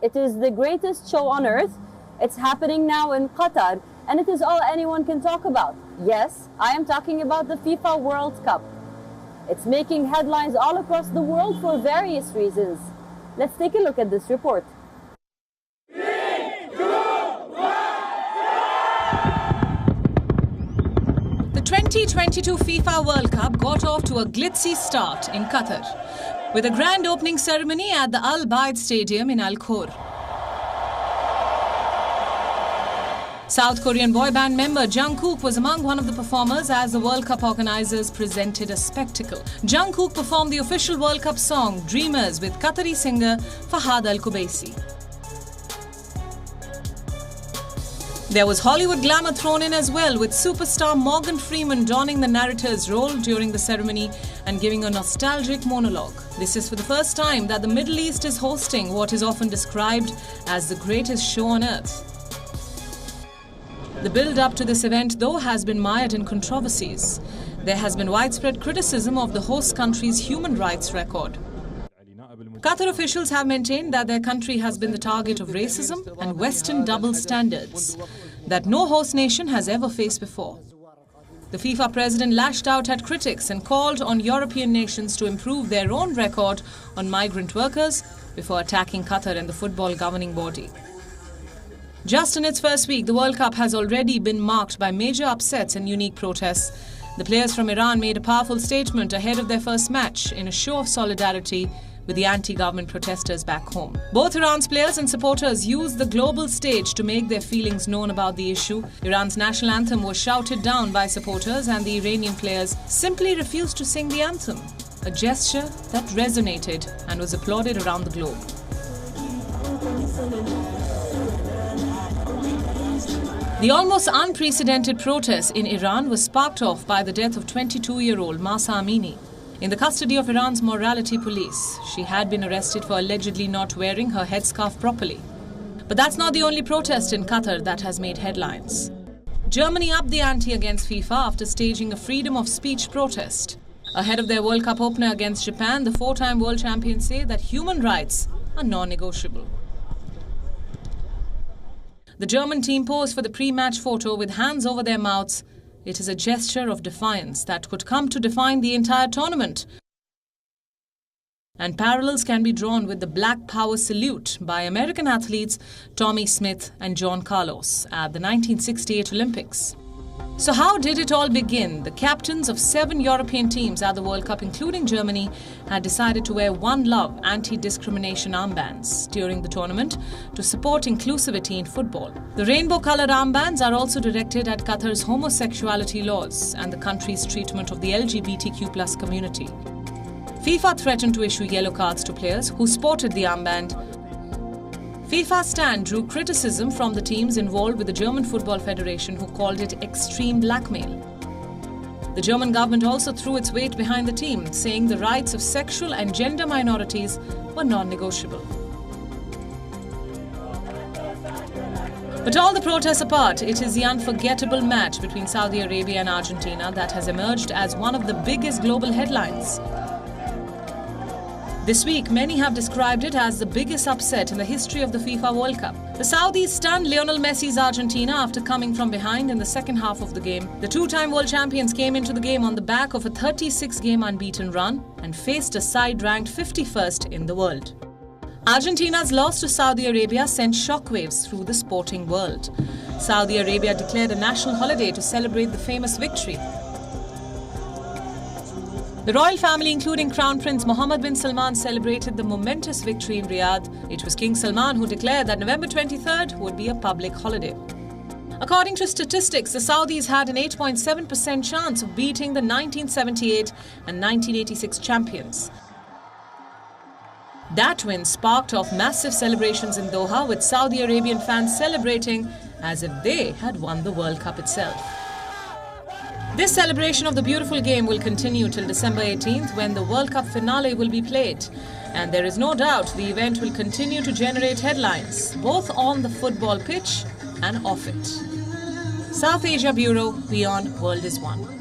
It is the greatest show on earth. It's happening now in Qatar, and it is all anyone can talk about. Yes, I am talking about the FIFA World Cup. It's making headlines all across the world for various reasons. Let's take a look at this report. The 2022 FIFA World Cup got off to a glitzy start in Qatar, with a grand opening ceremony at the Al Bayt Stadium in Al Khor. South Korean boy band member Jungkook was among one of the performers as the World Cup organizers presented a spectacle. Jungkook performed the official World Cup song Dreamers with Qatari singer Fahad Al-Kubaisi. There was Hollywood glamour thrown in as well, with superstar Morgan Freeman donning the narrator's role during the ceremony and giving a nostalgic monologue. This is for the first time that the Middle East is hosting what is often described as the greatest show on earth. The build-up to this event, though, has been mired in controversies. There has been widespread criticism of the host country's human rights record. Qatar officials have maintained that their country has been the target of racism and Western double standards that no host nation has ever faced before. The FIFA president lashed out at critics and called on European nations to improve their own record on migrant workers before attacking Qatar and the football governing body. Just in its first week, the World Cup has already been marked by major upsets and unique protests. The players from Iran made a powerful statement ahead of their first match in a show of solidarity with the anti-government protesters back home. Both Iran's players and supporters used the global stage to make their feelings known about the issue. Iran's national anthem was shouted down by supporters, and the Iranian players simply refused to sing the anthem, a gesture that resonated and was applauded around the globe. The almost unprecedented protest in Iran was sparked off by the death of 22-year-old Mahsa Amini. In the custody of Iran's morality police, she had been arrested for allegedly not wearing her headscarf properly. But that's not the only protest in Qatar that has made headlines. Germany upped the ante against FIFA after staging a freedom of speech protest. Ahead of their World Cup opener against Japan, the four-time world champions say that human rights are non-negotiable. The German team posed for the pre-match photo with hands over their mouths. It is a gesture of defiance that could come to define the entire tournament. And parallels can be drawn with the Black Power salute by American athletes Tommy Smith and John Carlos at the 1968 Olympics. So how did it all begin? The captains of 7 European teams at the World Cup, including Germany, had decided to wear One Love anti-discrimination armbands during the tournament to support inclusivity in football. The rainbow-colored armbands are also directed at Qatar's homosexuality laws and the country's treatment of the LGBTQ+ community. FIFA threatened to issue yellow cards to players who sported the armband. FIFA's stand drew criticism from the teams involved with the German Football Federation, who called it extreme blackmail. The German government also threw its weight behind the team, saying the rights of sexual and gender minorities were non-negotiable. But all the protests apart, it is the unforgettable match between Saudi Arabia and Argentina that has emerged as one of the biggest global headlines. This week, many have described it as the biggest upset in the history of the FIFA World Cup. The Saudis stunned Lionel Messi's Argentina after coming from behind in the second half of the game. The two-time world champions came into the game on the back of a 36-game unbeaten run and faced a side ranked 51st in the world. Argentina's loss to Saudi Arabia sent shockwaves through the sporting world. Saudi Arabia declared a national holiday to celebrate the famous victory. The royal family, including Crown Prince Mohammed bin Salman, celebrated the momentous victory in Riyadh. It was King Salman who declared that November 23rd would be a public holiday. According to statistics, the Saudis had an 8.7% chance of beating the 1978 and 1986 champions. That win sparked off massive celebrations in Doha, with Saudi Arabian fans celebrating as if they had won the World Cup itself. This celebration of the beautiful game will continue till December 18th, when the World Cup finale will be played. And there is no doubt the event will continue to generate headlines, both on the football pitch and off it. South Asia Bureau, WION World is One.